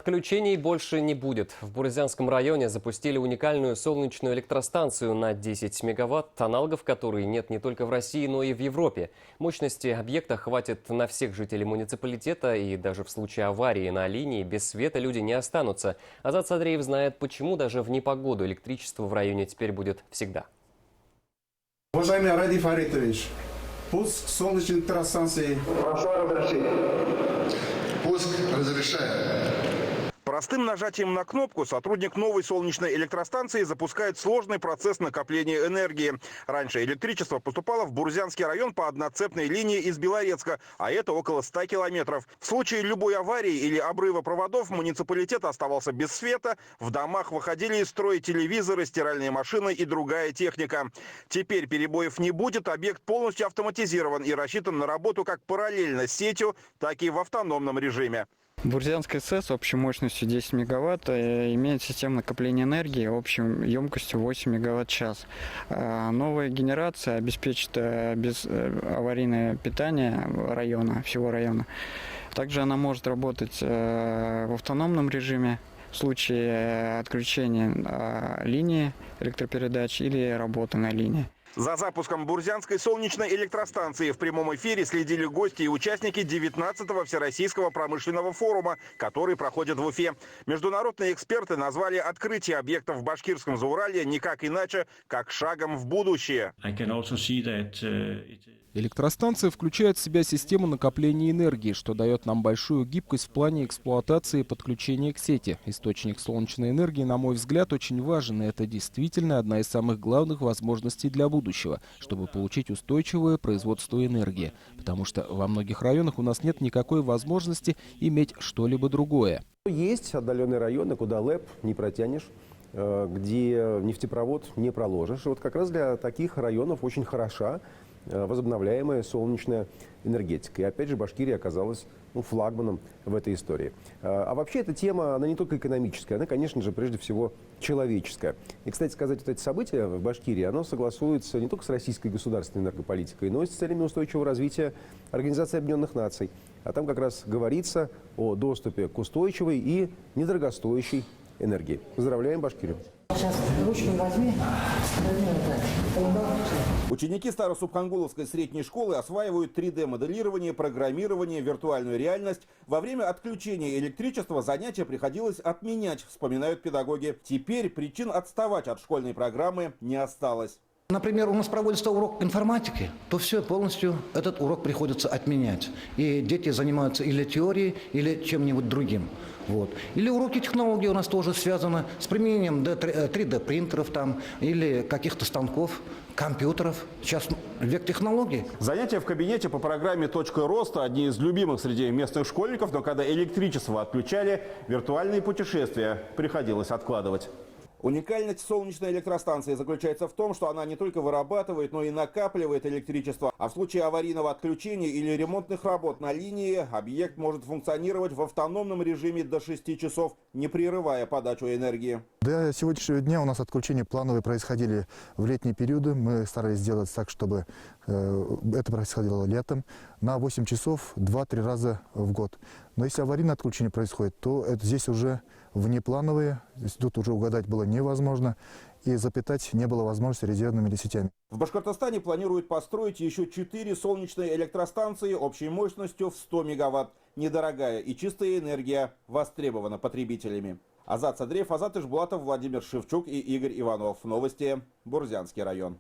Отключений больше не будет. В Бурзянском районе запустили уникальную солнечную электростанцию на 10 мегаватт, аналогов которой нет не только в России, но и в Европе. Мощности объекта хватит на всех жителей муниципалитета, и даже в случае аварии на линии без света люди не останутся. Азат Садреев знает, почему даже в непогоду электричество в районе теперь будет всегда. Уважаемый Ради Фаритович, пуск солнечной электростанции. Прошу разрешить. Пуск разрешаем. Простым нажатием на кнопку сотрудник новой солнечной электростанции запускает сложный процесс накопления энергии. Раньше электричество поступало в Бурзянский район по одноцепной линии из Белорецка, а это около 100 километров. В случае любой аварии или обрыва проводов муниципалитет оставался без света, в домах выходили из строя телевизоры, стиральные машины и другая техника. Теперь перебоев не будет, объект полностью автоматизирован и рассчитан на работу как параллельно с сетью, так и в автономном режиме. Бурзянская СЭС общей мощностью 10 мегаватт имеет систему накопления энергии общей емкостью 8 мегаватт-час. Новая генерация обеспечит аварийное питание района, всего района. Также она может работать в автономном режиме в случае отключения линии электропередач или работы на линии. За запуском Бурзянской солнечной электростанции в прямом эфире следили гости и участники 19-го Всероссийского промышленного форума, который проходит в Уфе. Международные эксперты назвали открытие объектов в Башкирском Зауралье никак иначе, как шагом в будущее. Электростанция включает в себя систему накопления энергии, что дает нам большую гибкость в плане эксплуатации и подключения к сети. Источник солнечной энергии, на мой взгляд, очень важен, и это действительно одна из самых главных возможностей для будущего, чтобы получить устойчивое производство энергии. Потому что во многих районах у нас нет никакой возможности иметь что-либо другое. Есть отдаленные районы, куда ЛЭП не протянешь, где нефтепровод не проложишь. И вот как раз для таких районов очень хороша возобновляемая солнечная энергетика. И опять же Башкирия оказалась флагманом в этой истории. А вообще эта тема, она не только экономическая, она, конечно же, прежде всего человеческая. И, кстати сказать, вот эти события в Башкирии, оно согласуется не только с российской государственной энергополитикой, но и с целями устойчивого развития Организации Объединенных Наций. А там как раз говорится о доступе к устойчивой и недорогостоящей энергии. Поздравляем Башкирию. Сейчас ручку возьми. Ученики Старо-Субхангуловской средней школы осваивают 3D-моделирование, программирование, виртуальную реальность. Во время отключения электричества занятия приходилось отменять, вспоминают педагоги. Теперь причин отставать от школьной программы не осталось. Например, у нас проводится урок информатики, то все, полностью этот урок приходится отменять. И дети занимаются или теорией, или чем-нибудь другим. Вот. Или уроки технологий у нас тоже связаны с применением 3D-принтеров там, или каких-то станков, компьютеров. Сейчас век технологий. Занятия в кабинете по программе «Точка роста» одни из любимых среди местных школьников, но когда электричество отключали, виртуальные путешествия приходилось откладывать. Уникальность солнечной электростанции заключается в том, что она не только вырабатывает, но и накапливает электричество. А в случае аварийного отключения или ремонтных работ на линии объект может функционировать в автономном режиме до 6 часов, не прерывая подачу энергии. До сегодняшнего дня у нас отключения плановые происходили в летние периоды. Мы старались сделать так, чтобы это происходило летом на 8 часов 2-3 раза в год. Но если аварийное отключение происходит, то это здесь уже внеплановые, тут уже угадать было невозможно, и запитать не было возможности резервными сетями. В Башкортостане планируют построить еще 4 солнечные электростанции общей мощностью в 100 мегаватт. Недорогая и чистая энергия востребована потребителями. Азат Садреев, Азат Ишбулатов, Владимир Шевчук и Игорь Иванов. Новости. Бурзянский район.